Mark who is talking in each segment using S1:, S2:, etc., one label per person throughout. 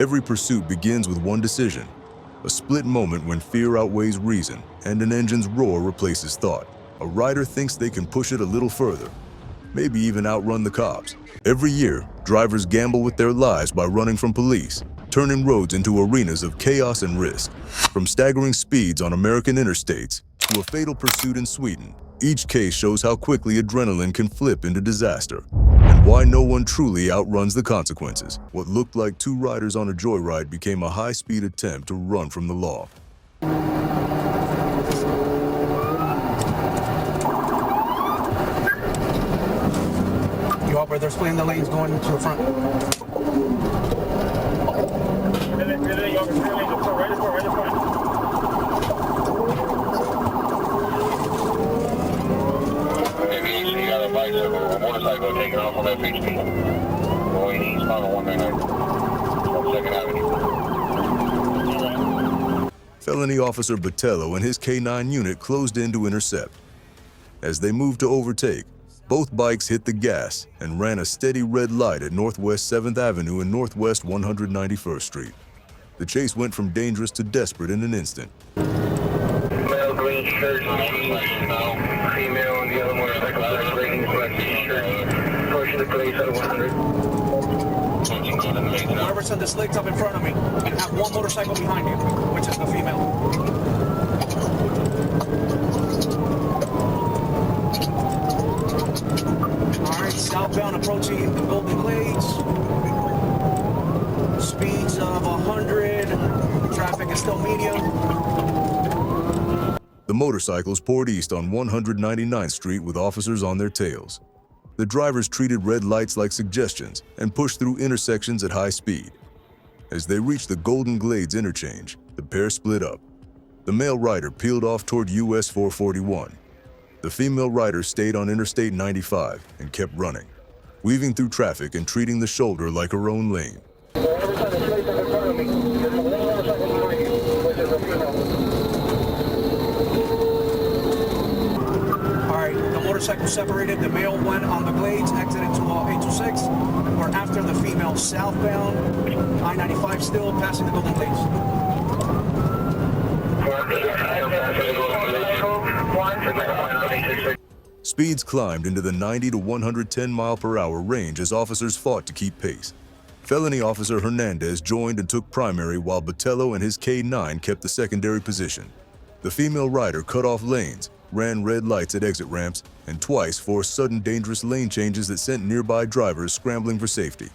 S1: Every pursuit begins with one decision, a split moment when fear outweighs reason and an engine's roar replaces thought. A rider thinks they can push it a little further, maybe even outrun the cops. Every year, drivers gamble with their lives by running from police, turning roads into arenas of chaos and risk. From staggering speeds on American interstates to a fatal pursuit in Sweden, each case shows how quickly adrenaline can flip into disaster and why no one truly outruns the consequences. What looked like two riders on a joyride became a high-speed attempt to run from the law.
S2: You all brothers splitting the lanes going to the front.
S3: A motorcycle taking off on FHP. Boy, he's on 199 on 2nd Avenue.
S1: Felony Officer Botello and his K9 unit closed in to intercept. As they moved to overtake, both bikes hit the gas and ran a steady red light at Northwest 7th Avenue and Northwest 191st Street. The chase went from dangerous to desperate in an instant.
S3: Male green shirt, jeans, female on the other motorcycle, rating black t-shirt, pushing the place out of 100.
S2: Whoever's on the slicks up in front of me, and have one motorcycle behind you, which is the female. All right, southbound approaching the Golden Glades. Speeds of 100. Traffic is still medium.
S1: The motorcycles poured east on 199th Street with officers on their tails. The drivers treated red lights like suggestions and pushed through intersections at high speed. As they reached the Golden Glades interchange, the pair split up. The male rider peeled off toward US 441. The female rider stayed on Interstate 95 and kept running, weaving through traffic and treating the shoulder like her own lane.
S2: Motorcycle separated. The male went on the Glades, exited to 826. We're after the female southbound, I-95 still, passing the Golden Glades.
S1: Speeds climbed into the 90 to 110 mile per hour range as officers fought to keep pace. Felony Officer Hernandez joined and took primary while Botello and his K9 kept the secondary position. The female rider cut off lanes, ran red lights at exit ramps, and twice forced sudden dangerous lane changes that sent nearby drivers scrambling for safety.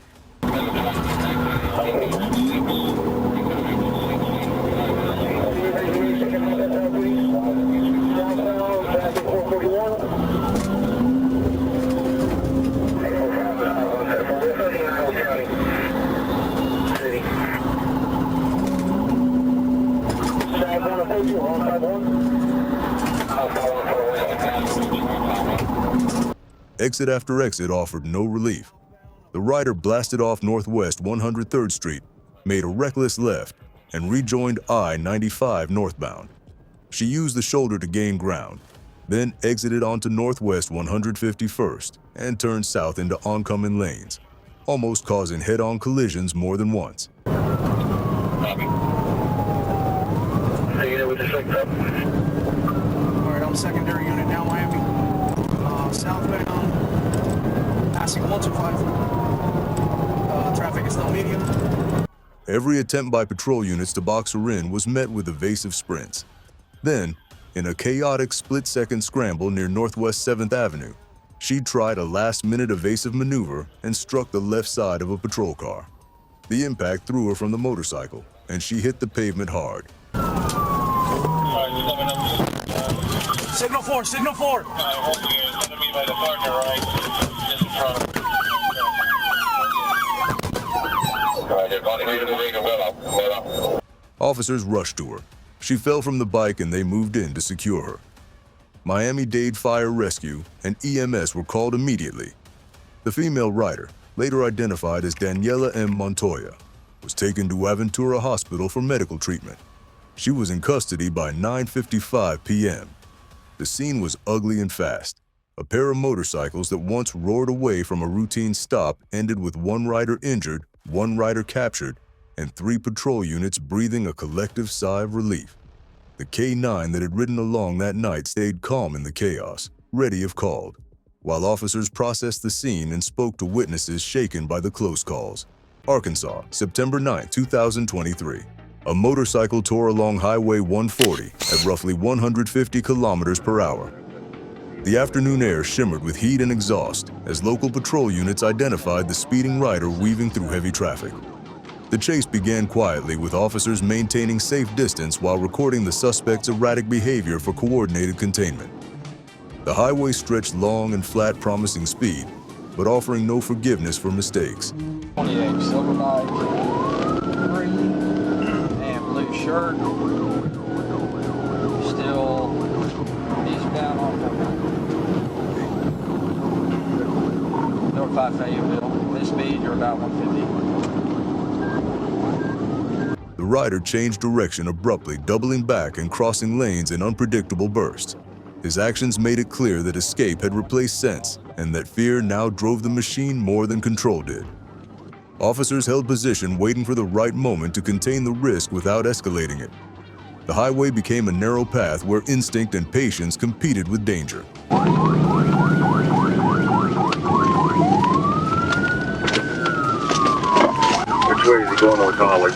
S1: Exit after exit offered no relief. The rider blasted off Northwest 103rd Street, made a reckless left, and rejoined I-95 northbound. She used the shoulder to gain ground, then exited onto Northwest 151st and turned south into oncoming lanes, almost causing head-on collisions more than once.
S2: Alright, I'm secondary unit now, Miami. Southbound, passing 125. Traffic is still medium.
S1: Every attempt by patrol units to box her in was met with evasive sprints. Then, in a chaotic split-second scramble near Northwest 7th Avenue, she tried a last-minute evasive maneuver and struck the left side of a patrol car. The impact threw her from the motorcycle, and she hit the pavement hard.
S2: Signal 4, signal 4!
S1: Officers rushed to her. She fell from the bike and they moved in to secure her. Miami-Dade Fire Rescue and EMS were called immediately. The female rider, later identified as Daniela M. Montoya, was taken to Aventura Hospital for medical treatment. She was in custody by 9:55 p.m. The scene was ugly and fast. A pair of motorcycles that once roared away from a routine stop ended with one rider injured, one rider captured, and 3 patrol units breathing a collective sigh of relief. The K-9 that had ridden along that night stayed calm in the chaos, ready if called, while officers processed the scene and spoke to witnesses shaken by the close calls. Arkansas, September 9, 2023. A motorcycle tore along Highway 140 at roughly 150 kilometers per hour. The afternoon air shimmered with heat and exhaust as local patrol units identified the speeding rider weaving through heavy traffic. The chase began quietly, with officers maintaining safe distance while recording the suspect's erratic behavior for coordinated containment. The highway stretched long and flat, promising speed, but offering no forgiveness for mistakes.
S4: 28 silver bike, green and blue shirt, still eastbound on North 5 Fayetteville. This speed, you're about 150.
S1: The rider changed direction abruptly, doubling back and crossing lanes in unpredictable bursts. His actions made it clear that escape had replaced sense, and that fear now drove the machine more than control did. Officers held position, waiting for the right moment to contain the risk without escalating it. The highway became a narrow path where instinct and patience competed with danger.
S3: Which way is he going on college?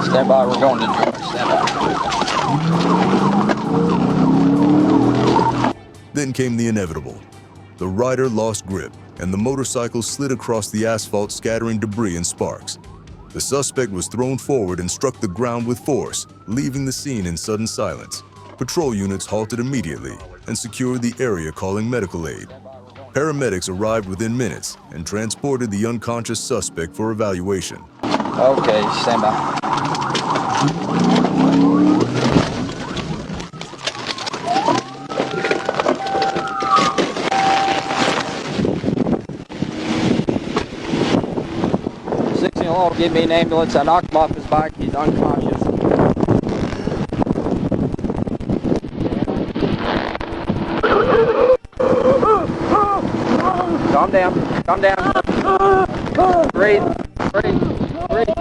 S4: Stand by, we're going to George. Stand by.
S1: Then came the inevitable. The rider lost grip, and the motorcycle slid across the asphalt, scattering debris and sparks. The suspect was thrown forward and struck the ground with force, leaving the scene in sudden silence. Patrol units halted immediately and secured the area, calling medical aid. Paramedics arrived within minutes and transported the unconscious suspect for evaluation.
S4: Okay, stand by. Give me an ambulance. I knocked him off his bike. He's unconscious. Calm down. Calm down. Breathe. Breathe. Breathe.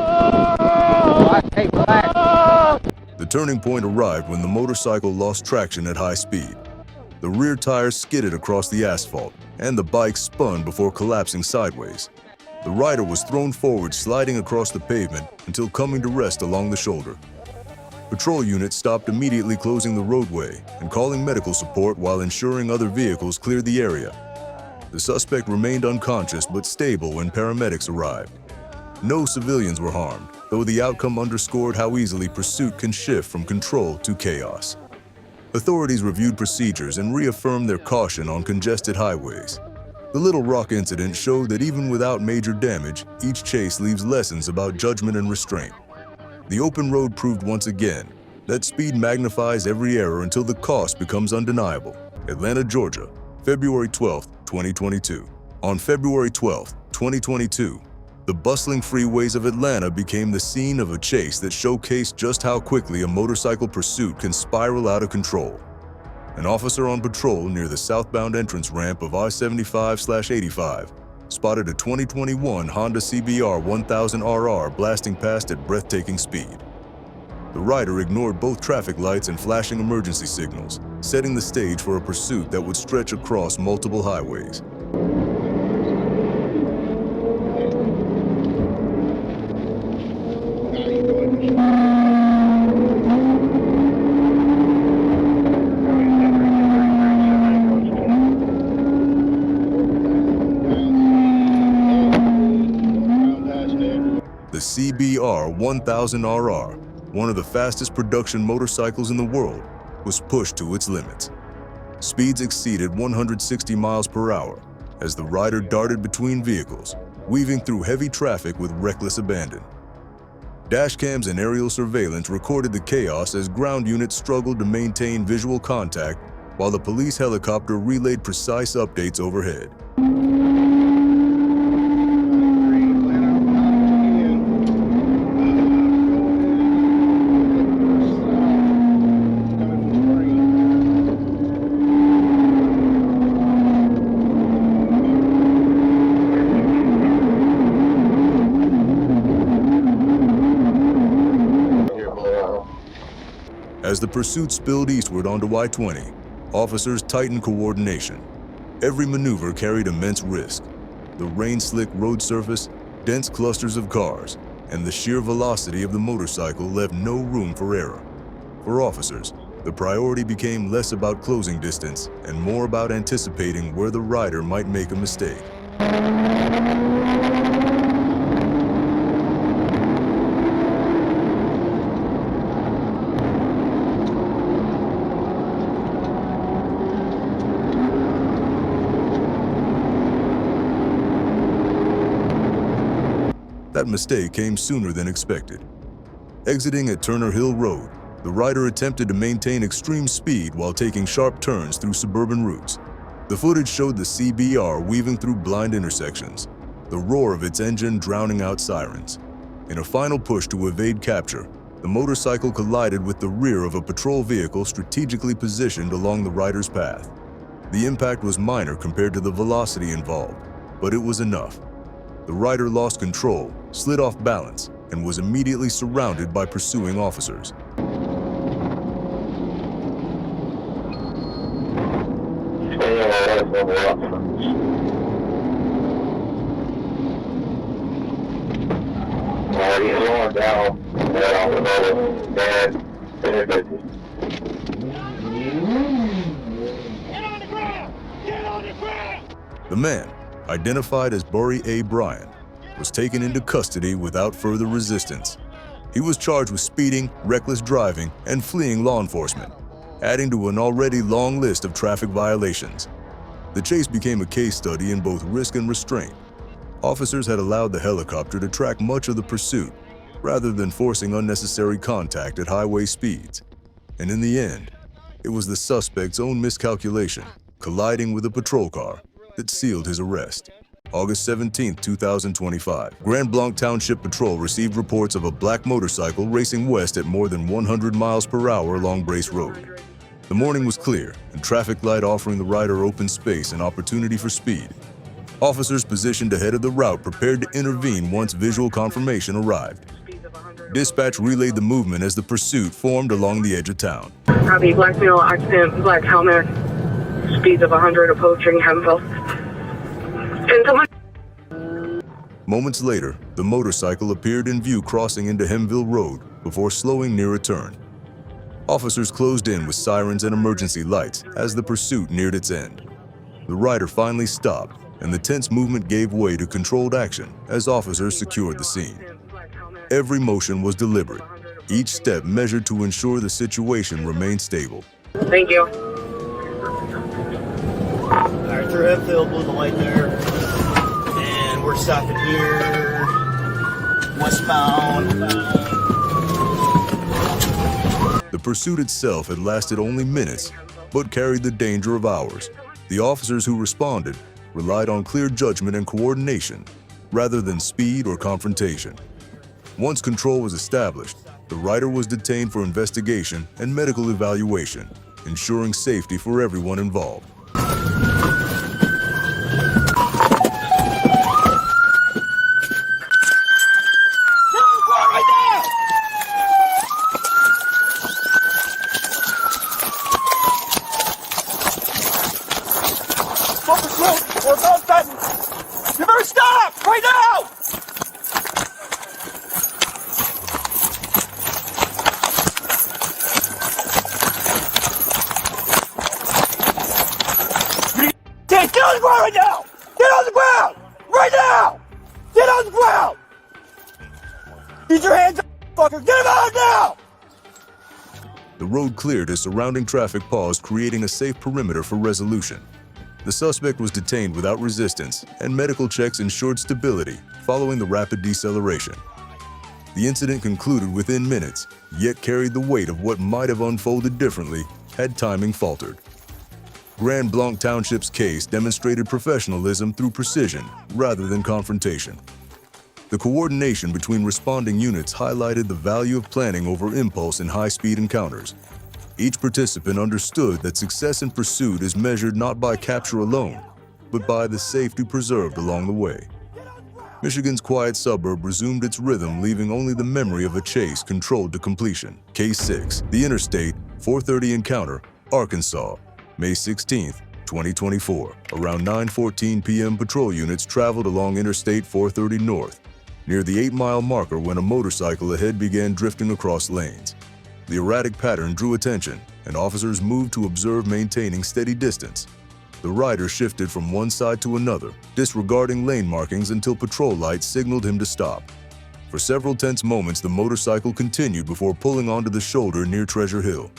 S4: Hey, relax.
S1: The turning point arrived when the motorcycle lost traction at high speed. The rear tires skidded across the asphalt, and the bike spun before collapsing sideways. The rider was thrown forward, sliding across the pavement until coming to rest along the shoulder. Patrol units stopped immediately, closing the roadway and calling medical support while ensuring other vehicles cleared the area. The suspect remained unconscious but stable when paramedics arrived. No civilians were harmed, though the outcome underscored how easily pursuit can shift from control to chaos. Authorities reviewed procedures and reaffirmed their caution on congested highways. The Little Rock incident showed that even without major damage, each chase leaves lessons about judgment and restraint. The open road proved once again that speed magnifies every error until the cost becomes undeniable. Atlanta, Georgia, February 12, 2022. On February 12, 2022, the bustling freeways of Atlanta became the scene of a chase that showcased just how quickly a motorcycle pursuit can spiral out of control. An officer on patrol near the southbound entrance ramp of I-75/85 spotted a 2021 Honda CBR 1000RR blasting past at breathtaking speed. The rider ignored both traffic lights and flashing emergency signals, setting the stage for a pursuit that would stretch across multiple highways. The CBR 1000RR, one of the fastest production motorcycles in the world, was pushed to its limits. Speeds exceeded 160 miles per hour as the rider darted between vehicles, weaving through heavy traffic with reckless abandon. Dashcams and aerial surveillance recorded the chaos as ground units struggled to maintain visual contact while the police helicopter relayed precise updates overhead. As the pursuit spilled eastward onto I-20, officers tightened coordination. Every maneuver carried immense risk. The rain-slick road surface, dense clusters of cars, and the sheer velocity of the motorcycle left no room for error. For officers, the priority became less about closing distance and more about anticipating where the rider might make a mistake. That mistake came sooner than expected. Exiting at Turner Hill Road, the rider attempted to maintain extreme speed while taking sharp turns through suburban routes. The footage showed the CBR weaving through blind intersections, the roar of its engine drowning out sirens. In a final push to evade capture, the motorcycle collided with the rear of a patrol vehicle strategically positioned along the rider's path. The impact was minor compared to the velocity involved, but it was enough. The rider lost control, slid off balance, and was immediately surrounded by pursuing officers.
S3: He's slowing down. Get on the ground! Get on the ground!
S1: The man, identified as Burry A. Bryan, was taken into custody without further resistance. He was charged with speeding, reckless driving, and fleeing law enforcement, adding to an already long list of traffic violations. The chase became a case study in both risk and restraint. Officers had allowed the helicopter to track much of the pursuit, rather than forcing unnecessary contact at highway speeds. And in the end, it was the suspect's own miscalculation, colliding with a patrol car, that sealed his arrest. August 17, 2025, Grand Blanc Township Patrol received reports of a black motorcycle racing west at more than 100 miles per hour along Brace Road. The morning was clear, and traffic light offering the rider open space and opportunity for speed. Officers positioned ahead of the route prepared to intervene once visual confirmation arrived. Dispatch relayed the movement as the pursuit formed along the edge of town.
S5: Copy, black male, accident, black helmet, speeds of 100 approaching Hemville.
S1: Moments later, the motorcycle appeared in view crossing into Hemville Road before slowing near a turn. Officers closed in with sirens and emergency lights as the pursuit neared its end. The rider finally stopped, and the tense movement gave way to controlled action as officers secured the scene. Every motion was deliberate, each step measured to ensure the situation remained stable.
S5: Thank you.
S6: Alright, through Hempfield, blew the light there. And we're stopping here. Westbound.
S1: The pursuit itself had lasted only minutes, but carried the danger of hours. The officers who responded relied on clear judgment and coordination, rather than speed or confrontation. Once control was established, the rider was detained for investigation and medical evaluation, ensuring safety for everyone involved.
S6: You better stop right now! Get on the ground right now! Get on the ground! Right now! Get on the ground! Get your hands up, fucker! Get him out now!
S1: The road cleared as surrounding traffic paused, creating a safe perimeter for resolution. The suspect was detained without resistance, and medical checks ensured stability following the rapid deceleration. The incident concluded within minutes, yet carried the weight of what might have unfolded differently had timing faltered. Grand Blanc Township's case demonstrated professionalism through precision rather than confrontation. The coordination between responding units highlighted the value of planning over impulse in high-speed encounters. Each participant understood that success in pursuit is measured not by capture alone, but by the safety preserved along the way. Michigan's quiet suburb resumed its rhythm, leaving only the memory of a chase controlled to completion. Case 6, the Interstate 430 encounter, Arkansas, May 16, 2024. Around 9:14 p.m., patrol units traveled along Interstate 430 North, near the 8-mile marker when a motorcycle ahead began drifting across lanes. The erratic pattern drew attention, and officers moved to observe, maintaining steady distance. The rider shifted from one side to another, disregarding lane markings until patrol lights signaled him to stop. For several tense moments, the motorcycle continued before pulling onto the shoulder near Treasure Hill.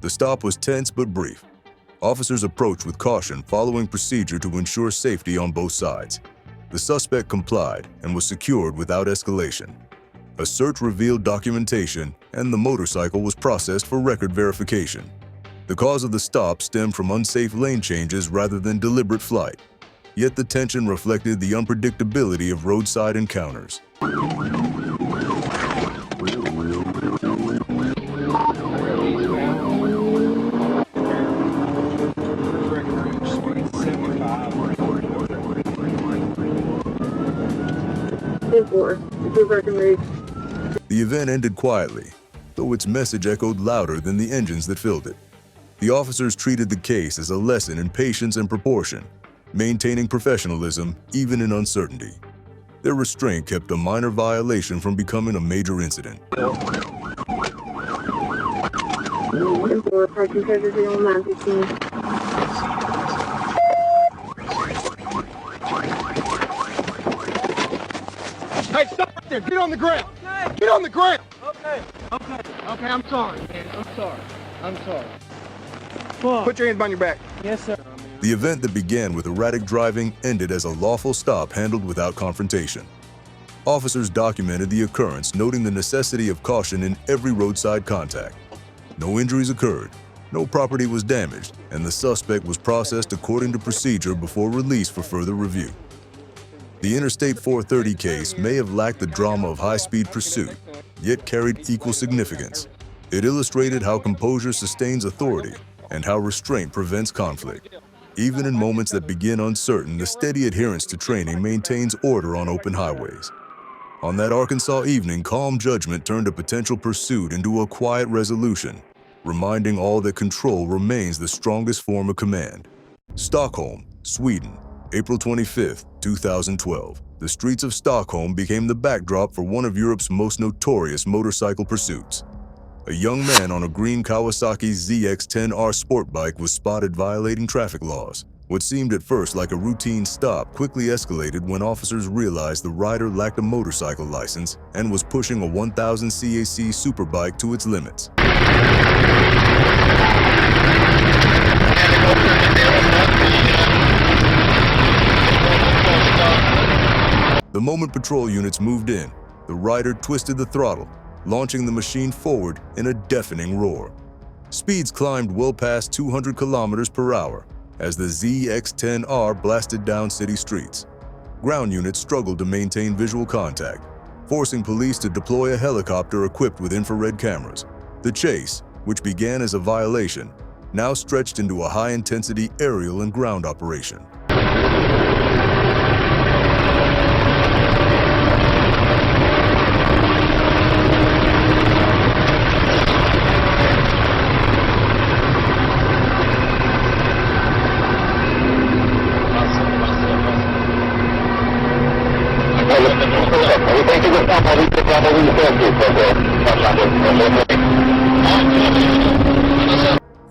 S1: The stop was tense but brief. Officers approached with caution, following procedure to ensure safety on both sides. The suspect complied and was secured without escalation. A search revealed documentation, and the motorcycle was processed for record verification. The cause of the stop stemmed from unsafe lane changes rather than deliberate flight. Yet the tension reflected the unpredictability of roadside encounters. The event ended quietly, though its message echoed louder than the engines that filled it. The officers treated the case as a lesson in patience and proportion, maintaining professionalism even in uncertainty. Their restraint kept a minor violation from becoming a major incident.
S6: Hey, stop right there! Get on the ground! Okay. Get on the ground! Okay, I'm sorry, man. I'm sorry. Put your hands behind your back. Yes, sir.
S1: The event that began with erratic driving ended as a lawful stop handled without confrontation. Officers documented the occurrence, noting the necessity of caution in every roadside contact. No injuries occurred, no property was damaged, and the suspect was processed according to procedure before release for further review. The Interstate 430 case may have lacked the drama of high-speed pursuit, yet carried equal significance. It illustrated how composure sustains authority and how restraint prevents conflict. Even in moments that begin uncertain, the steady adherence to training maintains order on open highways. On that Arkansas evening, calm judgment turned a potential pursuit into a quiet resolution, reminding all that control remains the strongest form of command. Stockholm, Sweden, April 25, 2012. The streets of Stockholm became the backdrop for one of Europe's most notorious motorcycle pursuits. A young man on a green Kawasaki ZX-10R sport bike was spotted violating traffic laws. What seemed at first like a routine stop quickly escalated when officers realized the rider lacked a motorcycle license and was pushing a 1,000 CAC superbike to its limits. The moment patrol units moved in, the rider twisted the throttle, launching the machine forward in a deafening roar. Speeds climbed well past 200 kilometers per hour as the ZX-10R blasted down city streets. Ground units struggled to maintain visual contact, forcing police to deploy a helicopter equipped with infrared cameras. The chase, which began as a violation, now stretched into a high-intensity aerial and ground operation.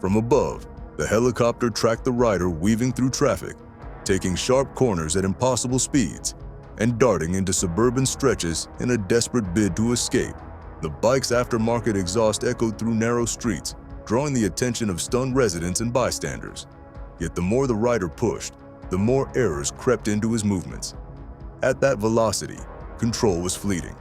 S1: From above, the helicopter tracked the rider weaving through traffic, taking sharp corners at impossible speeds, and darting into suburban stretches in a desperate bid to escape. The bike's aftermarket exhaust echoed through narrow streets, drawing the attention of stunned residents and bystanders. Yet the more the rider pushed, the more errors crept into his movements. At that velocity, control was fleeting.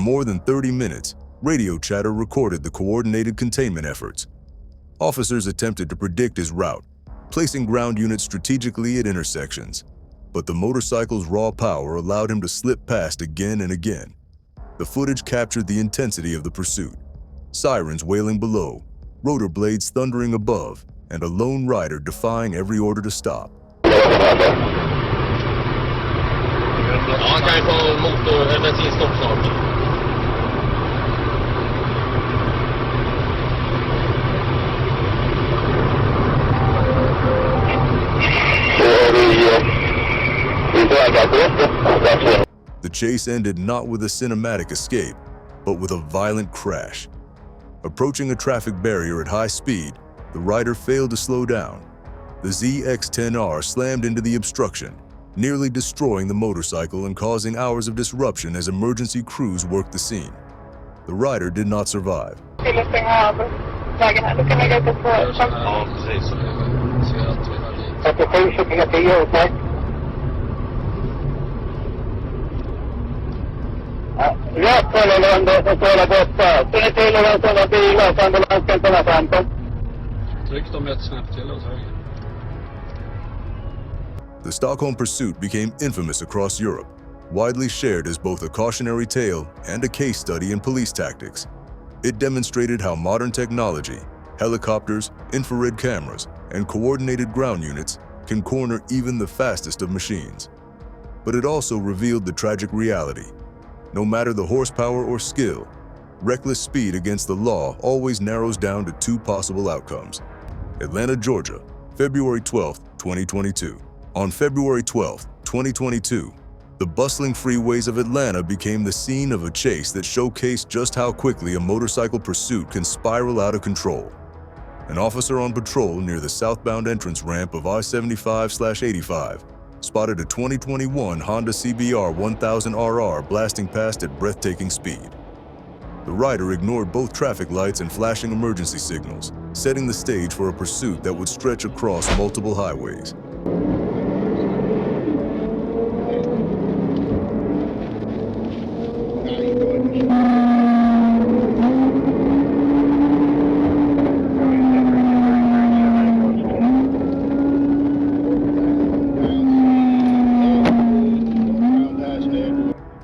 S1: more than 30 minutes, radio chatter recorded the coordinated containment efforts. Officers attempted to predict his route, placing ground units strategically at intersections. But the motorcycle's raw power allowed him to slip past again and again. The footage captured the intensity of the pursuit. Sirens wailing below, rotor blades thundering above, and a lone rider defying every order to stop. The chase ended not with a cinematic escape, but with a violent crash. Approaching a traffic barrier at high speed, the rider failed to slow down. The ZX-10R slammed into the obstruction, nearly destroying the motorcycle and causing hours of disruption as emergency crews worked the scene. The rider did not survive. The Stockholm pursuit became infamous across Europe, widely shared as both a cautionary tale and a case study in police tactics. It demonstrated how modern technology, helicopters, infrared cameras, and coordinated ground units can corner even the fastest of machines. But it also revealed the tragic reality. No matter the horsepower or skill, reckless speed against the law always narrows down to two possible outcomes. Atlanta, Georgia, February 12, 2022. On February 12, 2022, the bustling freeways of Atlanta became the scene of a chase that showcased just how quickly a motorcycle pursuit can spiral out of control. An officer on patrol near the southbound entrance ramp of I-75/85 spotted a 2021 Honda CBR 1000RR blasting past at breathtaking speed. The rider ignored both traffic lights and flashing emergency signals, setting the stage for a pursuit that would stretch across multiple highways.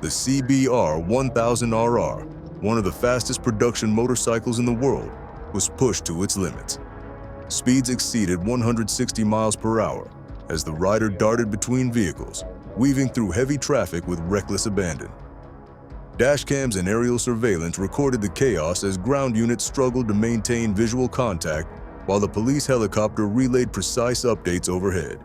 S1: The CBR 1000RR, one of the fastest production motorcycles in the world, was pushed to its limits. Speeds exceeded 160 miles per hour as the rider darted between vehicles, weaving through heavy traffic with reckless abandon. Dashcams and aerial surveillance recorded the chaos as ground units struggled to maintain visual contact while the police helicopter relayed precise updates overhead.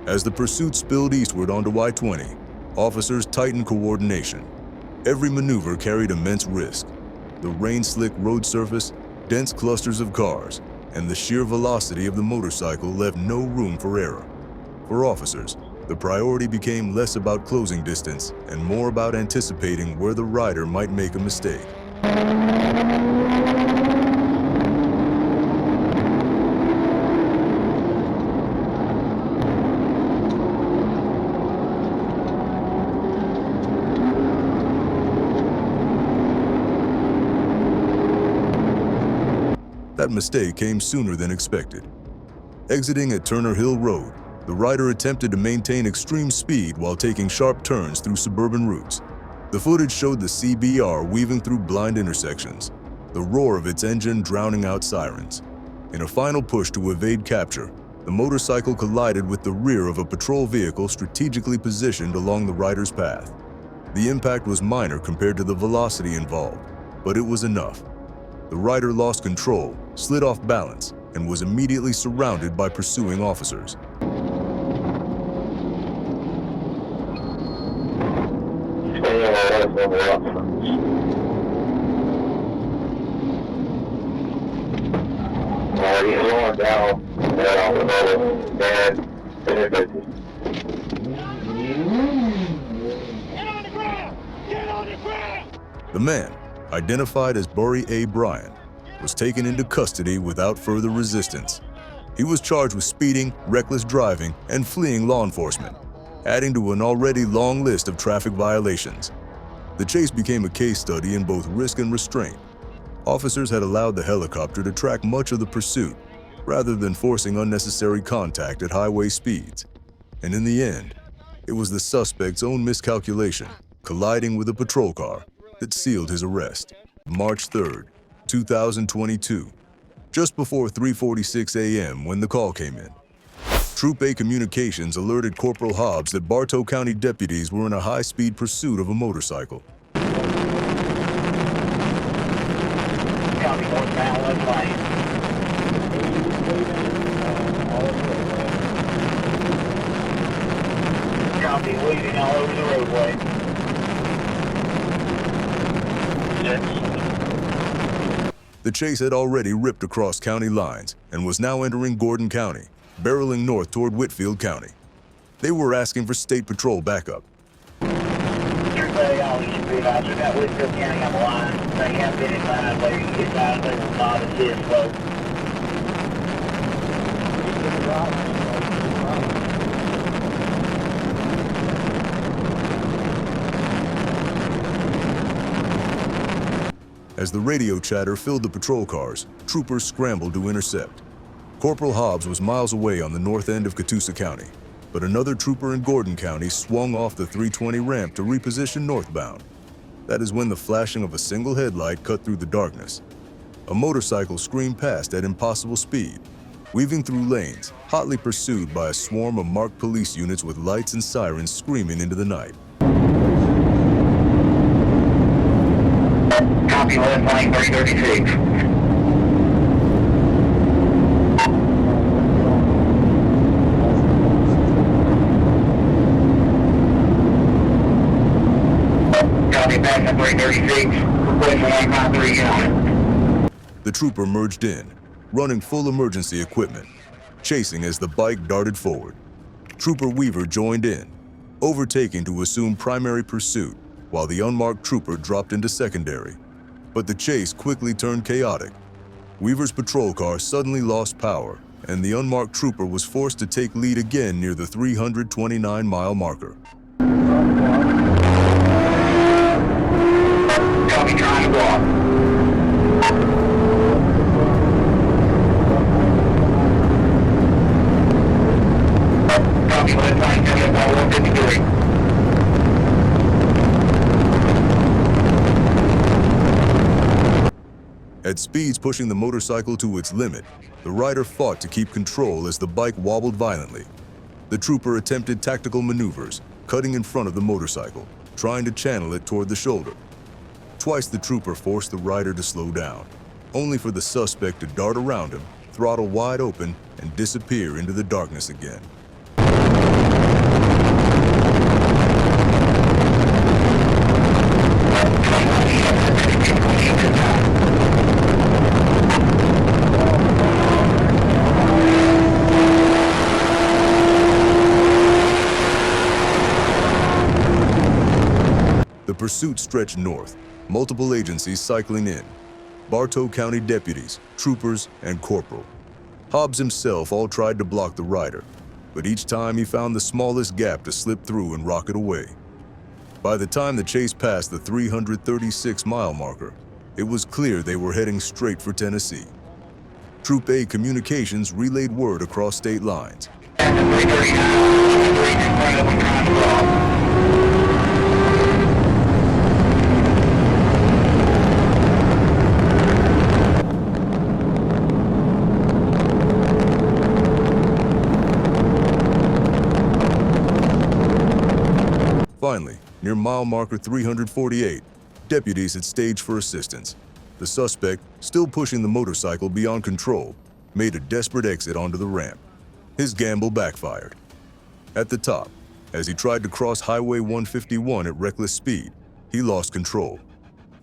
S1: As the pursuit spilled eastward onto I-20, officers tightened coordination. Every maneuver carried immense risk. The rain-slick road surface, dense clusters of cars, and the sheer velocity of the motorcycle left no room for error. For officers, the priority became less about closing distance and more about anticipating where the rider might make a mistake. That mistake came sooner than expected. Exiting at Turner Hill Road, the rider attempted to maintain extreme speed while taking sharp turns through suburban routes. The footage showed the CBR weaving through blind intersections, the roar of its engine drowning out sirens. In a final push to evade capture, the motorcycle collided with the rear of a patrol vehicle strategically positioned along the rider's path. The impact was minor compared to the velocity involved, but it was enough. The rider lost control, slid off balance, and was immediately surrounded by pursuing officers.
S3: He's going down.
S1: The man, identified as Burry A. Bryan, was taken into custody without further resistance. He was charged with speeding, reckless driving, and fleeing law enforcement, adding to an already long list of traffic violations. The chase became a case study in both risk and restraint. Officers had allowed the helicopter to track much of the pursuit, rather than forcing unnecessary contact at highway speeds. And in the end, it was the suspect's own miscalculation, colliding with a patrol car, that sealed his arrest. March 3rd, 2022, just before 3:46 a.m. when the call came in. Troop A Communications alerted Corporal Hobbs that Bartow County deputies were in a high-speed pursuit of a motorcycle.
S3: Copy, northbound, left lane. Copy, weaving all over the roadway.
S1: The chase had already ripped across county lines and was now entering Gordon County, barreling north toward Whitfield County. They were asking for state patrol backup.
S3: Everybody, all you should realize we got Whitfield County on the line. They have been advised later. You get advised they will not assist, folks.
S1: As the radio chatter filled the patrol cars, troopers scrambled to intercept. Corporal Hobbs was miles away on the north end of Catoosa County, but another trooper in Gordon County swung off the 320 ramp to reposition northbound. That is when the flashing of a single headlight cut through the darkness. A motorcycle screamed past at impossible speed, weaving through lanes, hotly pursued by a swarm of marked police units with lights and sirens screaming into the night.
S3: Copy, left lane, 336. Copy, back at 336. Request 153 unit.
S1: The trooper merged in, running full emergency equipment, chasing as the bike darted forward. Trooper Weaver joined in, overtaking to assume primary pursuit, while the unmarked trooper dropped into secondary. But the chase quickly turned chaotic. Weaver's patrol car suddenly lost power, and the unmarked trooper was forced to take lead again near the 329-mile marker.
S3: Copy, trying to block. Copy, left lane, coming up by 153.
S1: At speeds pushing the motorcycle to its limit, the rider fought to keep control as the bike wobbled violently. The trooper attempted tactical maneuvers, cutting in front of the motorcycle, trying to channel it toward the shoulder. Twice the trooper forced the rider to slow down, only for the suspect to dart around him, throttle wide open, and disappear into the darkness again. The pursuit stretched north, multiple agencies cycling in. Bartow County deputies, troopers, and corporal. Hobbs himself all tried to block the rider, but each time he found the smallest gap to slip through and rocket away. By the time the chase passed the 336-mile marker, it was clear they were heading straight for Tennessee. Troop A Communications relayed word across state lines. Finally, near mile marker 348, deputies had staged for assistance. The suspect, still pushing the motorcycle beyond control, made a desperate exit onto the ramp. His gamble backfired. At the top, as he tried to cross Highway 151 at reckless speed, he lost control.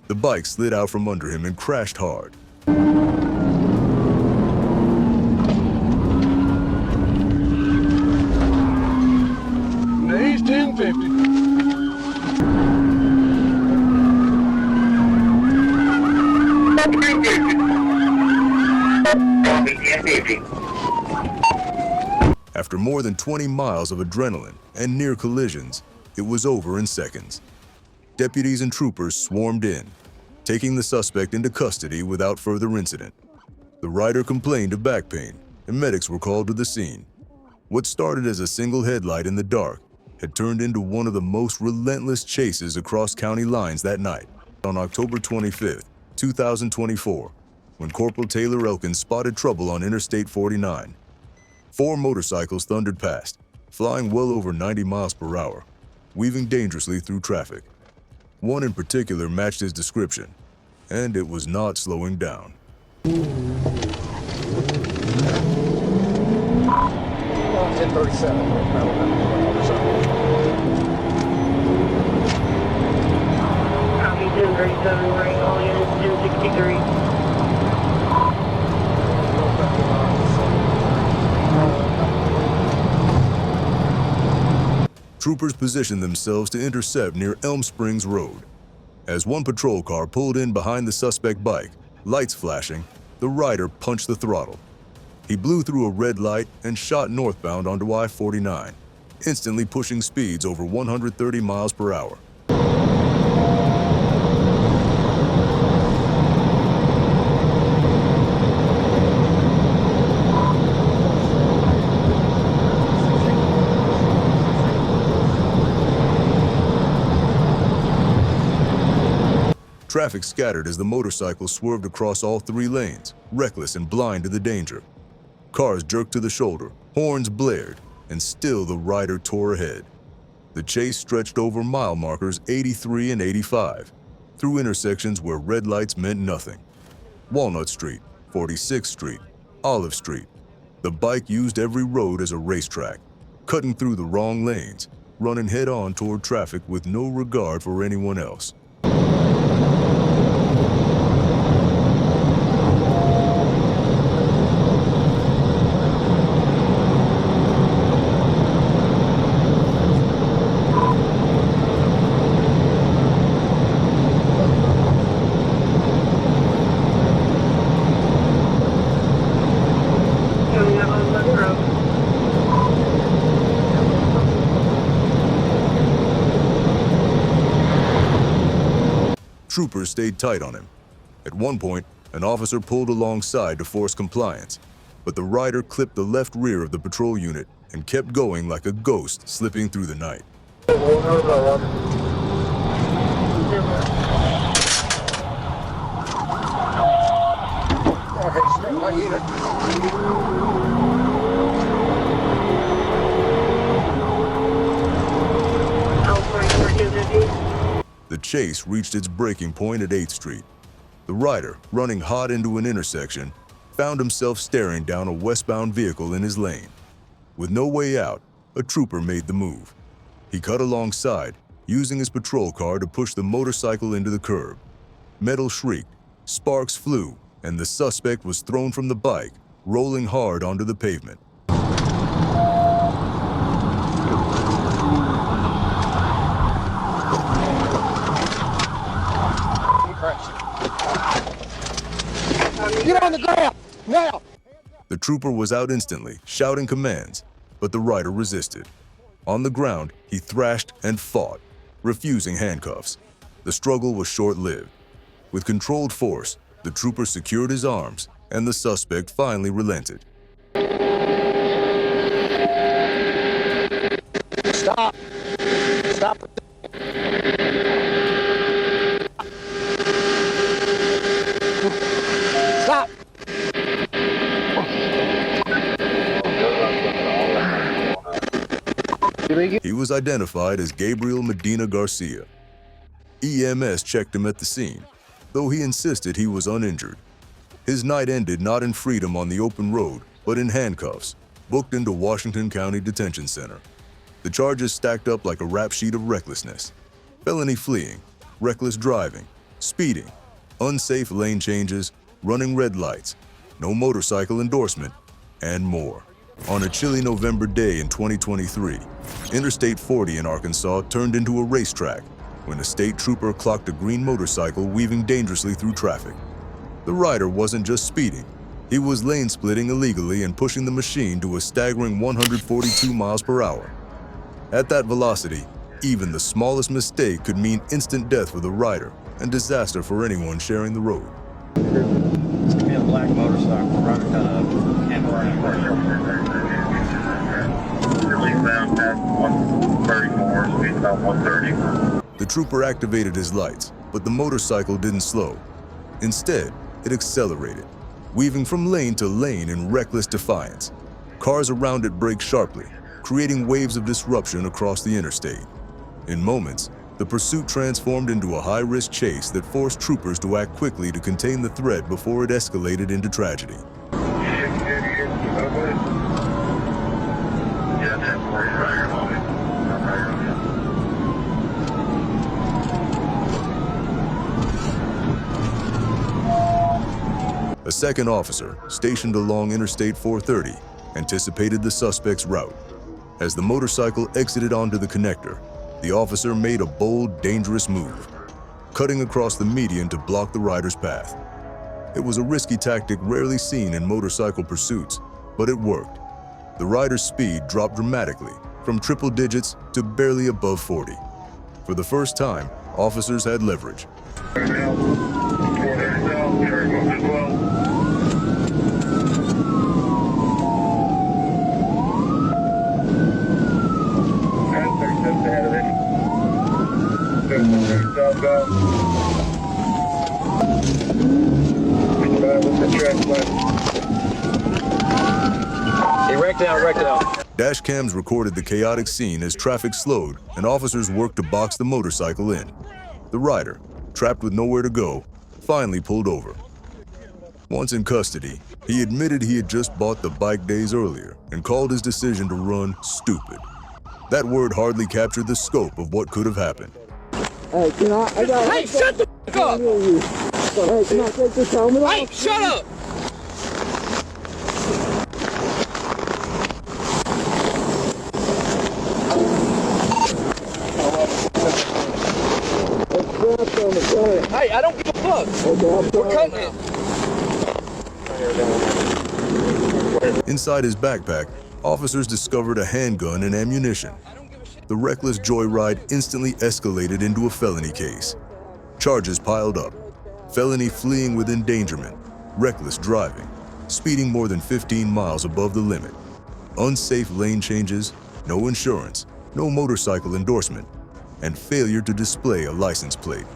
S1: The bike slid out from under him and crashed hard. After more than 20 miles of adrenaline and near collisions, it was over in seconds. Deputies and troopers swarmed in, taking the suspect into custody without further incident. The rider complained of back pain, and medics were called to the scene. What started as a single headlight in the dark had turned into one of the most relentless chases across county lines that night. On October 25, 2024, when Corporal Taylor Elkins spotted trouble on Interstate 49. 4 motorcycles thundered past, flying well over 90 miles per hour, weaving dangerously through traffic. One in particular matched his description, and it was not slowing down.
S4: 1037.
S5: Copy 1037, ring all units 1063.
S1: Troopers positioned themselves to intercept near Elm Springs Road. As one patrol car pulled in behind the suspect bike, lights flashing, the rider punched the throttle. He blew through a red light and shot northbound onto I-49, instantly pushing speeds over 130 miles per hour. Traffic scattered as the motorcycle swerved across all 3 lanes, reckless and blind to the danger. Cars jerked to the shoulder, horns blared, and still the rider tore ahead. The chase stretched over mile markers 83 and 85, through intersections where red lights meant nothing. Walnut Street, 46th Street, Olive Street. The bike used every road as a racetrack, cutting through the wrong lanes, running head-on toward traffic with no regard for anyone else. Troopers stayed tight on him. At one point, an officer pulled alongside to force compliance, but the rider clipped the left rear of the patrol unit and kept going like a ghost slipping through the night. The chase reached its breaking point at 8th Street. The rider, running hot into an intersection, found himself staring down a westbound vehicle in his lane. With no way out, a trooper made the move. He cut alongside, using his patrol car to push the motorcycle into the curb. Metal shrieked, sparks flew, and the suspect was thrown from the bike, rolling hard onto the pavement.
S6: Get on the ground, now!
S1: The trooper was out instantly, shouting commands, but the rider resisted. On the ground, he thrashed and fought, refusing handcuffs. The struggle was short-lived. With controlled force, the trooper secured his arms, and the suspect finally relented.
S6: Stop! Stop! Stop!
S1: He was identified as Gabriel Medina Garcia. EMS checked him at the scene, though he insisted he was uninjured. His night ended not in freedom on the open road, but in handcuffs, booked into Washington County Detention Center. The charges stacked up like a rap sheet of recklessness: felony fleeing, reckless driving, speeding, unsafe lane changes, running red lights, no motorcycle endorsement, and more. On a chilly November day in 2023, Interstate 40 in Arkansas turned into a racetrack when a state trooper clocked a green motorcycle weaving dangerously through traffic. The rider wasn't just speeding, He was lane splitting illegally and pushing the machine to a staggering 142 miles per hour. At that velocity, even the smallest mistake could mean instant death for the rider and disaster for anyone sharing the road.
S4: It's gonna be a black motorcycle, right kind of
S3: Eastbound past 134, speed about 130.
S1: The trooper activated his lights, but the motorcycle didn't slow. Instead, it accelerated, weaving from lane to lane in reckless defiance. Cars around it braked sharply, creating waves of disruption across the interstate. In moments, the pursuit transformed into a high-risk chase that forced troopers to act quickly to contain the threat before it escalated into tragedy. A second officer, stationed along Interstate 430, anticipated the suspect's route. As the motorcycle exited onto the connector, the officer made a bold, dangerous move, cutting across the median to block the rider's path. It was a risky tactic rarely seen in motorcycle pursuits, but it worked. The rider's speed dropped dramatically, from triple digits to barely above 40. For the first time, officers had leverage.
S4: He wrecked out.
S1: Dashcams recorded the chaotic scene as traffic slowed and officers worked to box the motorcycle in. The rider, trapped with nowhere to go, finally pulled over. Once in custody, he admitted he had just bought the bike days earlier and called his decision to run stupid. That word hardly captured the scope of what could have happened.
S6: Hey, hey, shut the f*** up! Hey, can I take this helmet off?
S7: Hey, shut up! Hey, I don't give a fuck. We're cutting it.
S1: Inside his backpack, officers discovered a handgun and ammunition. The reckless joyride instantly escalated into a felony case. Charges piled up: felony fleeing with endangerment, reckless driving, speeding more than 15 miles above the limit, unsafe lane changes, no insurance, no motorcycle endorsement, and failure to display a license plate.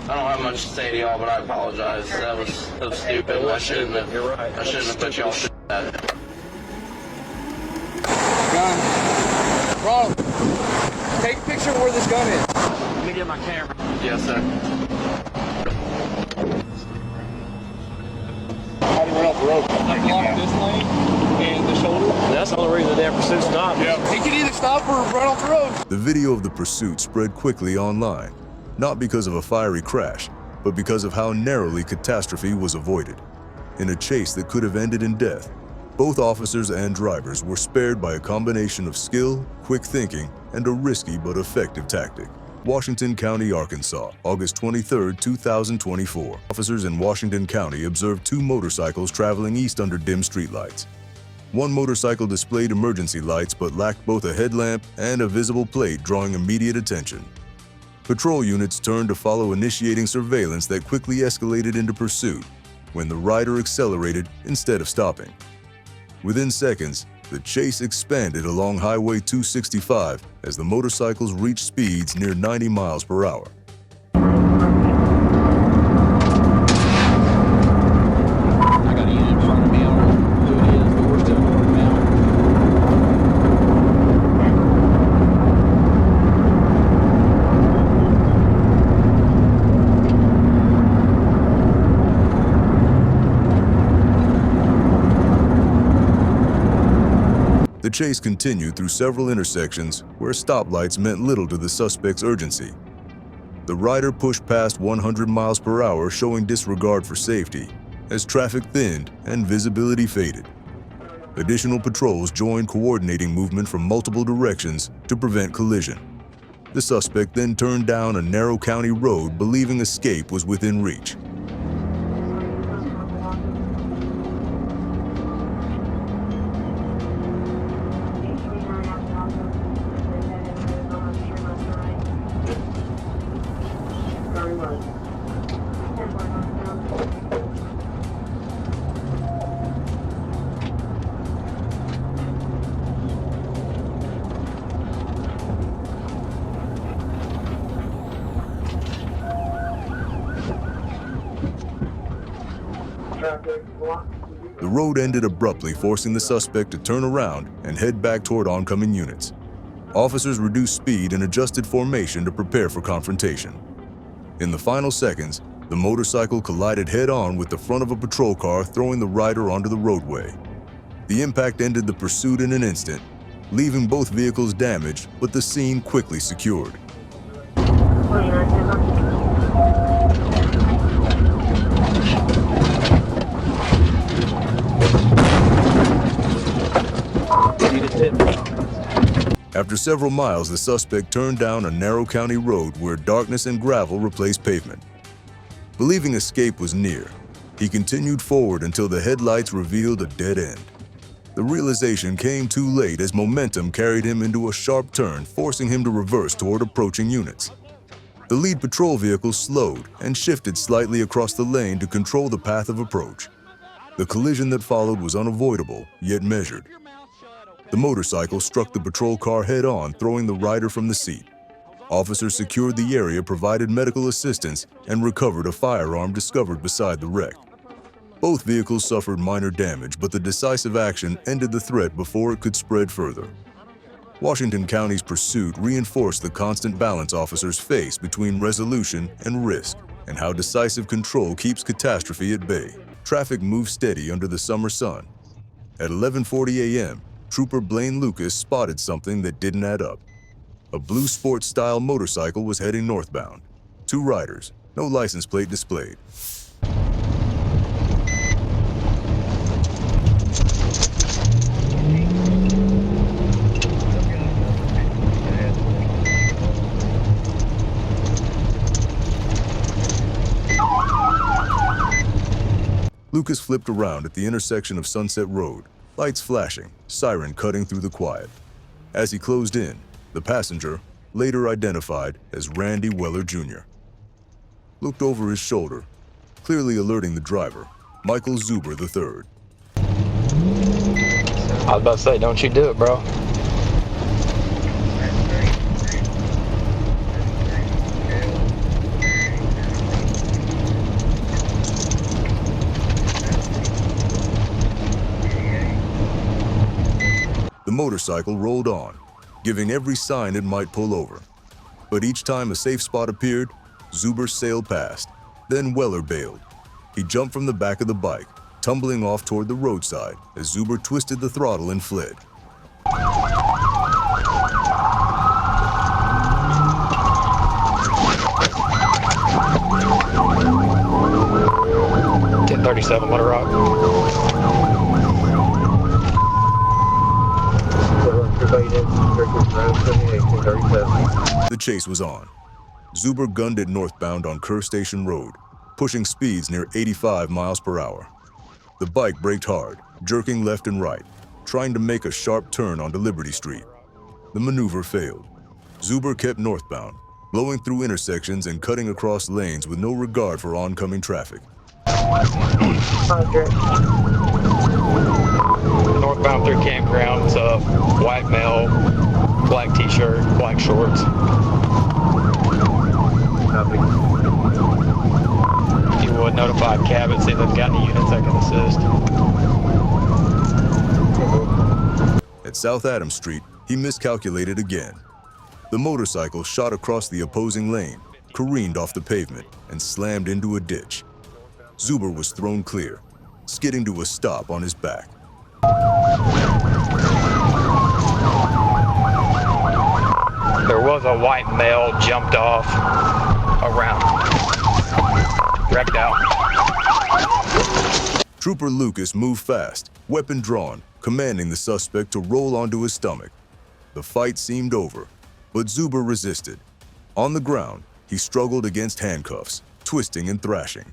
S8: I don't have much to say to y'all, but I apologize. That was stupid. I shouldn't have. You're right. I shouldn't have put y'all shit at it.
S7: Gun. Bro, take a picture of where this gun is.
S8: Let me get my camera. Yes, sir.
S7: How do you run off the road? I blocked this lane and the shoulder.
S4: That's the only reason the damn pursuit stopped.
S7: Yeah. He could either stop or run off the road.
S1: The video of the pursuit spread quickly online, not because of a fiery crash, but because of how narrowly catastrophe was avoided. In a chase that could have ended in death, both officers and drivers were spared by a combination of skill, quick thinking, and a risky but effective tactic. Washington County, Arkansas, August 23, 2024. Officers in Washington County observed two motorcycles traveling east under dim streetlights. One motorcycle displayed emergency lights but lacked both a headlamp and a visible plate, drawing immediate attention. Patrol units turned to follow, initiating surveillance that quickly escalated into pursuit when the rider accelerated instead of stopping. Within seconds, the chase expanded along Highway 265 as the motorcycles reached speeds near 90 miles per hour.
S4: I got a unit in front of me. I don't know who it is, but we're still moving now.
S1: The chase continued through several intersections where stoplights meant little to the suspect's urgency. The rider pushed past 100 miles per hour, showing disregard for safety, as traffic thinned and visibility faded. Additional patrols joined, coordinating movement from multiple directions to prevent collision. The suspect then turned down a narrow county road, believing escape was within reach. The road ended abruptly, forcing the suspect to turn around and head back toward oncoming units. Officers reduced speed and adjusted formation to prepare for confrontation. In the final seconds, the motorcycle collided head-on with the front of a patrol car, throwing the rider onto the roadway. The impact ended the pursuit in an instant, leaving both vehicles damaged, but the scene quickly secured. After several miles, the suspect turned down a narrow county road where darkness and gravel replaced pavement. Believing escape was near, he continued forward until the headlights revealed a dead end. The realization came too late as momentum carried him into a sharp turn, forcing him to reverse toward approaching units. The lead patrol vehicle slowed and shifted slightly across the lane to control the path of approach. The collision that followed was unavoidable, yet measured. The motorcycle struck the patrol car head-on, throwing the rider from the seat. Officers secured the area, provided medical assistance, and recovered a firearm discovered beside the wreck. Both vehicles suffered minor damage, but the decisive action ended the threat before it could spread further. Washington County's pursuit reinforced the constant balance officers face between resolution and risk, and how decisive control keeps catastrophe at bay. Traffic moved steady under the summer sun. At 11:40 a.m., Trooper Blaine Lucas spotted something that didn't add up. A blue sports-style motorcycle was heading northbound. 2 riders, no license plate displayed. Lucas flipped around at the intersection of Sunset Road, lights flashing, siren cutting through the quiet. As he closed in, the passenger, later identified as Randy Weller Jr., looked over his shoulder, clearly alerting the driver, Michael Zuber III.
S4: I was about to say, don't you do it, bro.
S1: The motorcycle rolled on, giving every sign it might pull over. But each time a safe spot appeared, Zuber sailed past. Then Weller bailed. He jumped from the back of the bike, tumbling off toward the roadside as Zuber twisted the throttle and fled.
S4: 1037, let her rock.
S1: The chase was on. Zuber gunned it northbound on Kerr Station Road, pushing speeds near 85 miles per hour. The bike braked hard, jerking left and right, trying to make a sharp turn onto Liberty Street. The maneuver failed. Zuber kept northbound, blowing through intersections and cutting across lanes with no regard for oncoming traffic.
S4: Northbound through campground, it's a white male, black t-shirt, black shorts. If you would notify Cabot, see if they've got any units that can assist.
S1: At South Adams Street, he miscalculated again. The motorcycle shot across the opposing lane, careened off the pavement, and slammed into a ditch. Zuber was thrown clear, skidding to a stop on his back.
S4: There was a white male jumped off around, wrecked out.
S1: Trooper Lucas moved fast, weapon drawn, commanding the suspect to roll onto his stomach. The fight seemed over, but Zuber resisted. On the ground, he struggled against handcuffs, twisting and thrashing.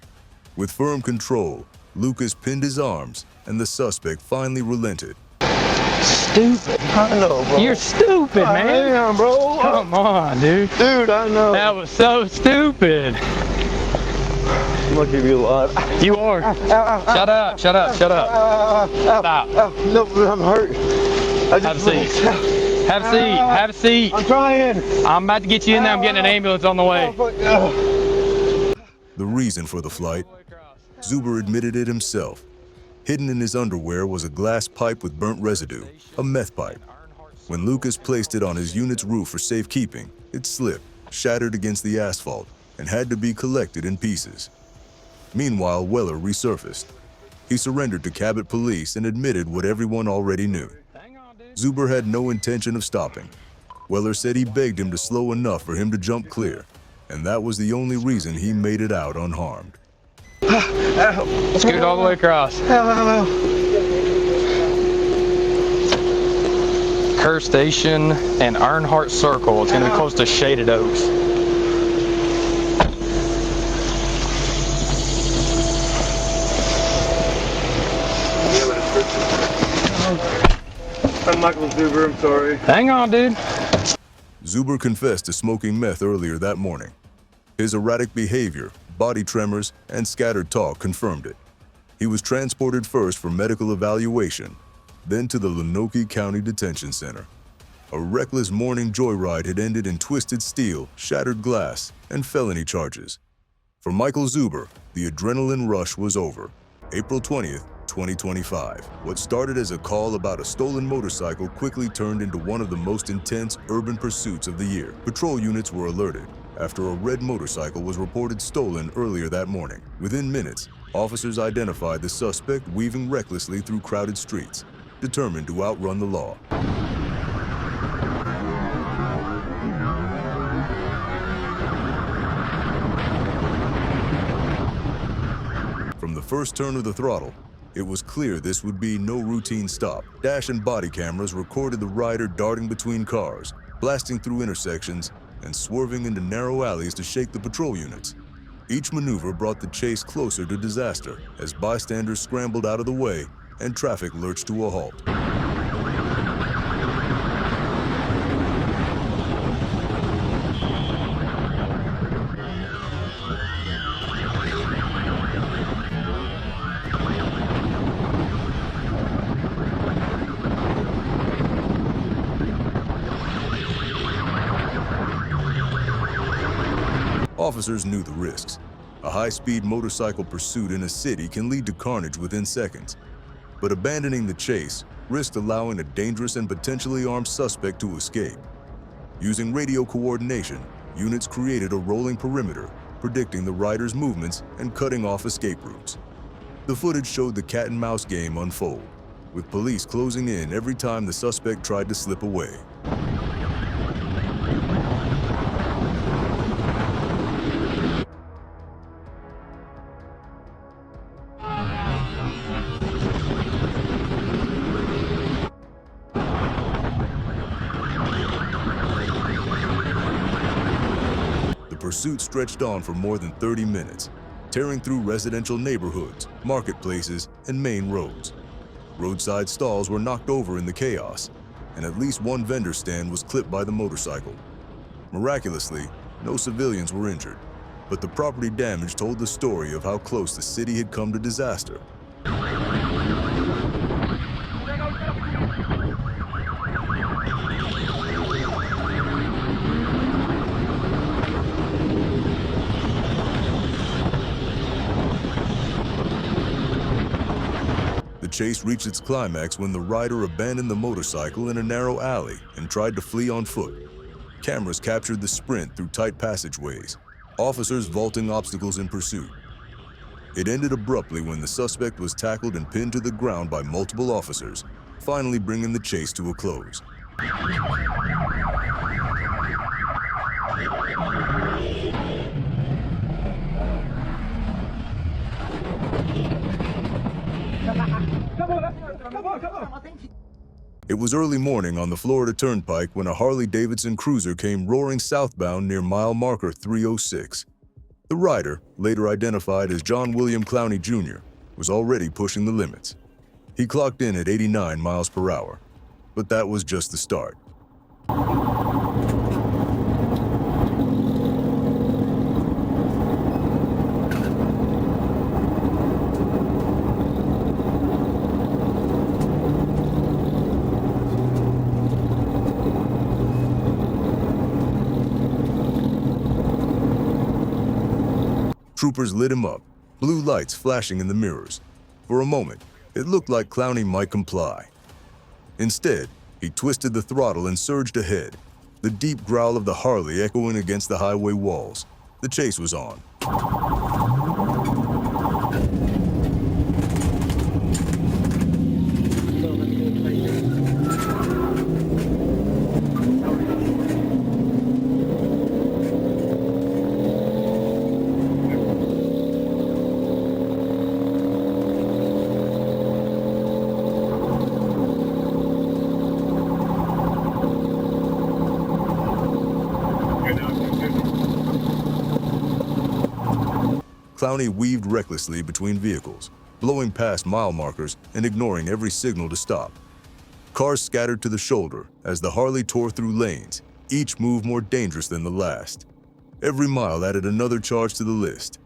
S1: With firm control, Lucas pinned his arms, and the suspect finally relented.
S7: Stupid.
S6: I know, bro.
S7: You're stupid, man.
S6: I am, bro.
S7: Come on, dude.
S6: Dude, I know.
S7: That was so stupid.
S6: I'm gonna keep you alive.
S7: You are. Shut up, shut up, shut up. Stop.
S6: No, I'm hurt.
S7: Have a seat. Have a seat. Have a seat.
S6: I'm trying.
S7: I'm about to get you in there. I'm getting an ambulance on the way.
S1: The reason for the flight? Zuber admitted it himself. Hidden in his underwear was a glass pipe with burnt residue, a meth pipe. When Lucas placed it on his unit's roof for safekeeping, it slipped, shattered against the asphalt, and had to be collected in pieces. Meanwhile, Weller resurfaced. He surrendered to Cabot police and admitted what everyone already knew. Zuber had no intention of stopping. Weller said he begged him to slow enough for him to jump clear, and that was the only reason he made it out unharmed.
S4: Scoot all the way across. Kerr Station and Earnhardt Circle. It's going to be close to Shaded Oaks.
S9: I'm Michael Zuber, I'm sorry.
S4: Hang on, dude.
S1: Zuber confessed to smoking meth earlier that morning. His erratic behavior, body tremors, and scattered talk confirmed it. He was transported first for medical evaluation, then to the Lenoke County Detention Center. A reckless morning joyride had ended in twisted steel, shattered glass, and felony charges. For Michael Zuber, the adrenaline rush was over. April 20th, 2025. What started as a call about a stolen motorcycle quickly turned into one of the most intense urban pursuits of the year. Patrol units were alerted after a red motorcycle was reported stolen earlier that morning. Within minutes, officers identified the suspect weaving recklessly through crowded streets, determined to outrun the law. From the first turn of the throttle, it was clear this would be no routine stop. Dash and body cameras recorded the rider darting between cars, blasting through intersections, and swerving into narrow alleys to shake the patrol units. Each maneuver brought the chase closer to disaster as bystanders scrambled out of the way and traffic lurched to a halt. Officers knew the risks. A high-speed motorcycle pursuit in a city can lead to carnage within seconds. But abandoning the chase risked allowing a dangerous and potentially armed suspect to escape. Using radio coordination, units created a rolling perimeter, predicting the rider's movements and cutting off escape routes. The footage showed the cat-and-mouse game unfold, with police closing in every time the suspect tried to slip away. The pursuit stretched on for more than 30 minutes, tearing through residential neighborhoods, marketplaces, and main roads. Roadside stalls were knocked over in the chaos, and at least one vendor stand was clipped by the motorcycle. Miraculously, no civilians were injured, but the property damage told the story of how close the city had come to disaster. The chase reached its climax when the rider abandoned the motorcycle in a narrow alley and tried to flee on foot. Cameras captured the sprint through tight passageways, officers vaulting obstacles in pursuit. It ended abruptly when the suspect was tackled and pinned to the ground by multiple officers, finally bringing the chase to a close. It was early morning on the Florida Turnpike when a Harley-Davidson cruiser came roaring southbound near mile marker 306. The rider, later identified as John William Clowney Jr., was already pushing the limits. He clocked in at 89 miles per hour, but that was just the start. Troopers lit him up, blue lights flashing in the mirrors. For a moment, It looked like Clowney might comply. Instead, he twisted the throttle and surged ahead, the deep growl of the Harley echoing against the highway walls. The chase was on. Clowney weaved recklessly between vehicles, blowing past mile markers and ignoring every signal to stop. Cars scattered to the shoulder as the Harley tore through lanes, each move more dangerous than the last. Every mile added another charge to the list.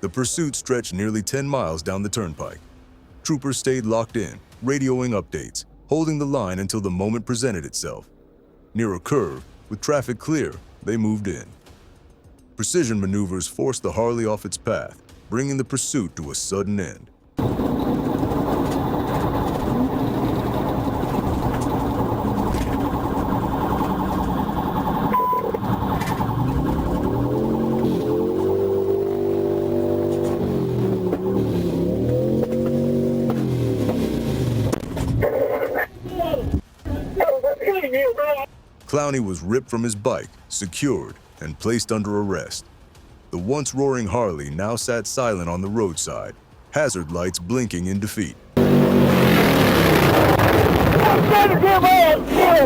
S1: The pursuit stretched nearly 10 miles down the turnpike. Troopers stayed locked in, radioing updates, holding the line until the moment presented itself. Near a curve, with traffic clear, they moved in. Precision maneuvers forced the Harley off its path, bringing the pursuit to a sudden end. Clowney was ripped from his bike, secured, and placed under arrest. The once roaring Harley now sat silent on the roadside, hazard lights blinking in defeat.
S6: I'm gonna give up!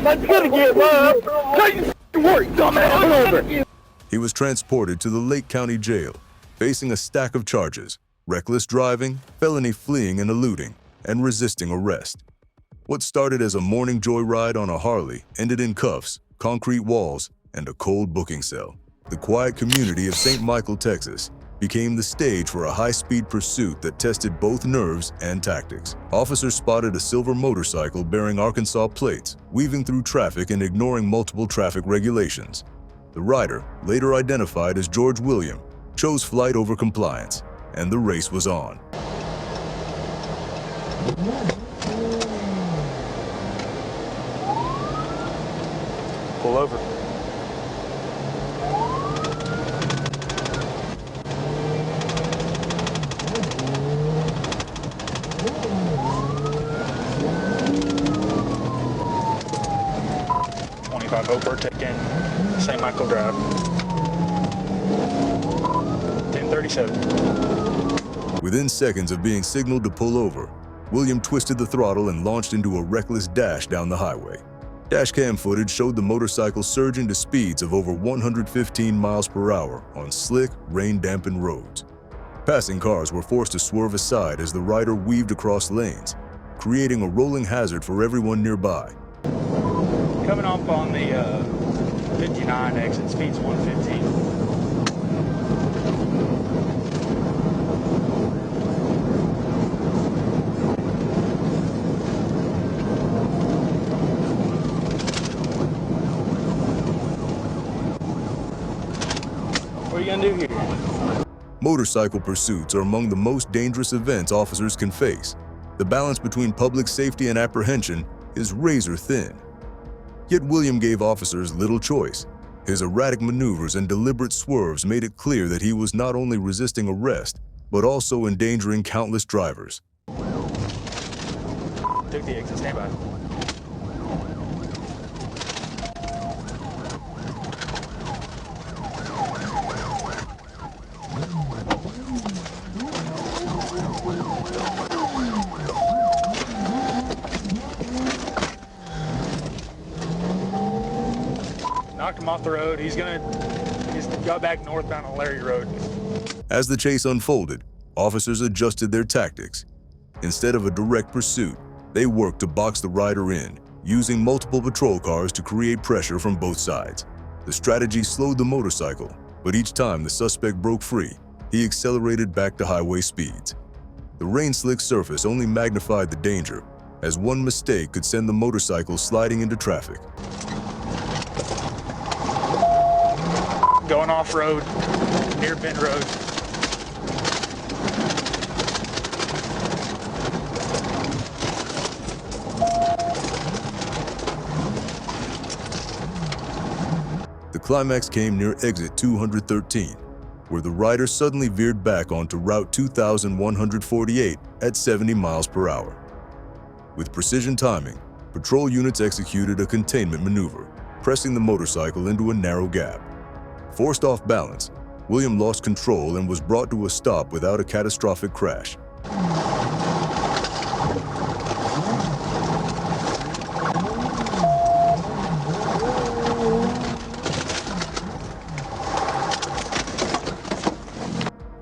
S6: I'm gonna give up! Tell you work, dumbass! Over!
S1: He was transported to the Lake County Jail, facing a stack of charges: reckless driving, felony fleeing and eluding, and resisting arrest. What started as a morning joyride on a Harley ended in cuffs, concrete walls, and a cold booking cell. The quiet community of St. Michael, Texas, became the stage for a high-speed pursuit that tested both nerves and tactics. Officers spotted a silver motorcycle bearing Arkansas plates, weaving through traffic and ignoring multiple traffic regulations. The rider, later identified as George William, chose flight over compliance, and the race was on.
S4: Pull over. Over taking St. Michael Drive. 1037.
S1: Within seconds of being signaled to pull over, William twisted the throttle and launched into a reckless dash down the highway. Dashcam footage showed the motorcycle surge into speeds of over 115 miles per hour on slick, rain-dampened roads. Passing cars were forced to swerve aside as the rider weaved across lanes, creating a rolling hazard for everyone nearby.
S4: Coming off on the 59 exit, speed's 115. What are you gonna do here?
S1: Motorcycle pursuits are among the most dangerous events officers can face. The balance between public safety and apprehension is razor thin. Yet William gave officers little choice. His erratic maneuvers and deliberate swerves made it clear that he was not only resisting arrest, but also endangering countless drivers.
S4: Took the exit, stand by. Knocked him off the road. He's got back northbound on Larry Road.
S1: As the chase unfolded, officers adjusted their tactics, Instead of a direct pursuit, they worked to box the rider in, using multiple patrol cars to create pressure from both sides. The strategy slowed the motorcycle, but each time the suspect broke free, he accelerated back to highway speeds. The rain-slick surface only magnified the danger, as one mistake could send the motorcycle sliding into traffic.
S10: Going off-road, near Bend Road.
S1: The climax came near exit 213, where the rider suddenly veered back onto Route 2148 at 70 miles per hour. With precision timing, patrol units executed a containment maneuver, pressing the motorcycle into a narrow gap. Forced off balance, William lost control and was brought to a stop without a catastrophic crash.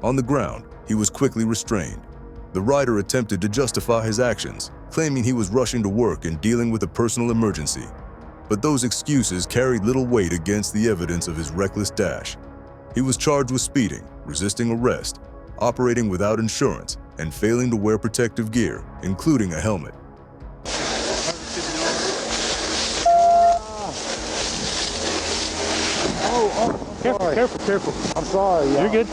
S1: On the ground, he was quickly restrained. The rider attempted to justify his actions, claiming he was rushing to work and dealing with a personal emergency. But those excuses carried little weight against the evidence of his reckless dash. He was charged with speeding, resisting arrest, operating without insurance, and failing to wear protective gear, including a helmet.
S10: Careful.
S9: I'm sorry,
S10: You're good.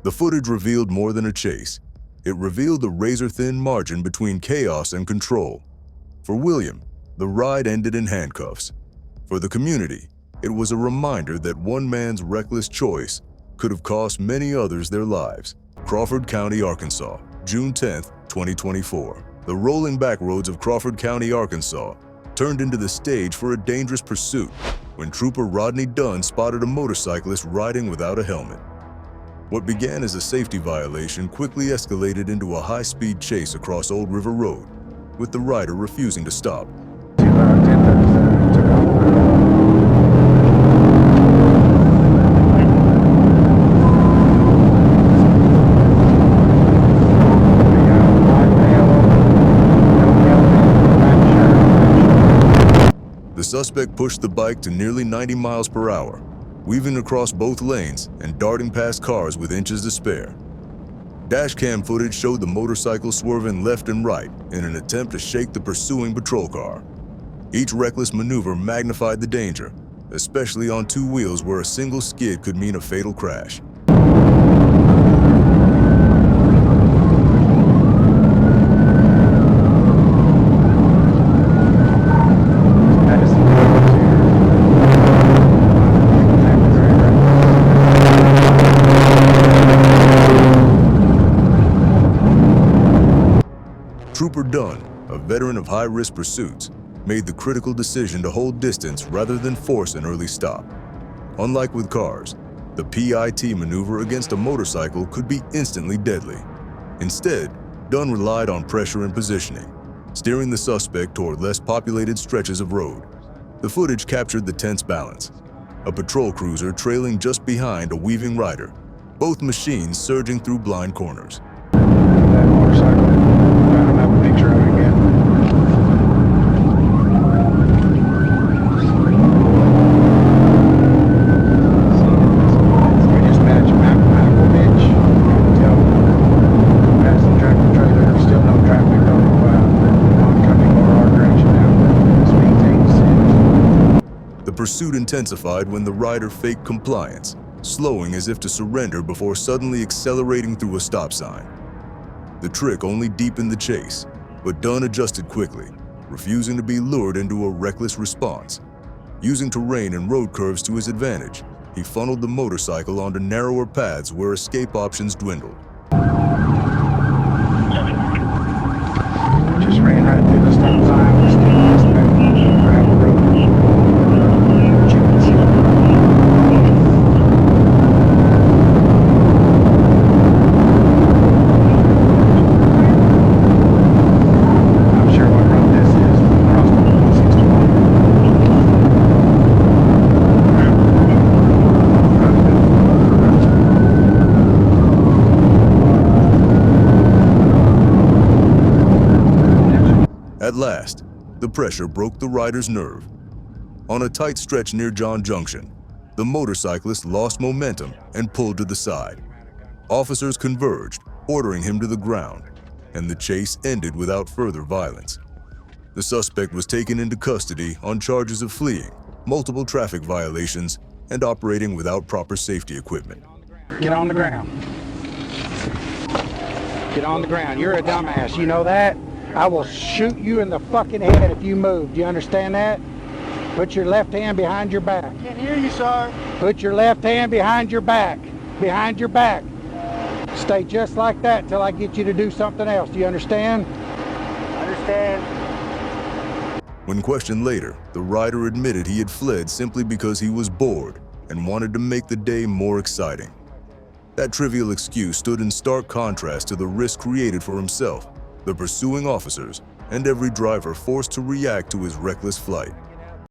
S1: The footage revealed more than a chase. It revealed the razor-thin margin between chaos and control. For William, the ride ended in handcuffs. For the community, it was a reminder that one man's reckless choice could have cost many others their lives. Crawford County, Arkansas, June 10, 2024. The rolling back roads of Crawford County, Arkansas, turned into the stage for a dangerous pursuit when Trooper Rodney Dunn spotted a motorcyclist riding without a helmet. What began as a safety violation quickly escalated into a high-speed chase across Old River Road, with the rider refusing to stop. The suspect pushed the bike to nearly 90 miles per hour, weaving across both lanes and darting past cars with inches to spare. Dashcam footage showed the motorcycle swerving left and right in an attempt to shake the pursuing patrol car. Each reckless maneuver magnified the danger, especially on two wheels where a single skid could mean a fatal crash. Trooper Dunn, a veteran of high-risk pursuits, made the critical decision to hold distance rather than force an early stop. Unlike with cars, the PIT maneuver against a motorcycle could be instantly deadly. Instead, Dunn relied on pressure and positioning, steering the suspect toward less populated stretches of road. The footage captured the tense balance. A patrol cruiser trailing just behind a weaving rider, both machines surging through blind corners.
S9: That motorcycle. I don't have a picture of it again. We just match Apple bitch. Tell past the tractor trailer, still no traffic oncoming or our direction now. Speed takes.
S1: The pursuit intensified when the rider faked compliance, slowing as if to surrender before suddenly accelerating through a stop sign. The trick only deepened the chase, but Dunn adjusted quickly, refusing to be lured into a reckless response. Using terrain and road curves to his advantage, he funneled the motorcycle onto narrower paths where escape options dwindled.
S9: Just ran right through the stop sign. We're still this back gravel road.
S1: At last, the pressure broke the rider's nerve. On a tight stretch near John Junction, the motorcyclist lost momentum and pulled to the side. Officers converged, ordering him to the ground, and the chase ended without further violence. The suspect was taken into custody on charges of fleeing, multiple traffic violations, and operating without proper safety equipment.
S9: Get on the ground. Get on the ground. You're a dumbass. You know that? I will shoot you in the fucking head if you move. Do you understand that? Put your left hand behind your back.
S6: Can't hear you, sir.
S9: Put your left hand behind your back. Behind your back. Stay just like that till I get you to do something else. Do you understand?
S6: I understand.
S1: When questioned later, the rider admitted he had fled simply because he was bored and wanted to make the day more exciting. That trivial excuse stood in stark contrast to the risk created for himself, the pursuing officers, and every driver forced to react to his reckless flight.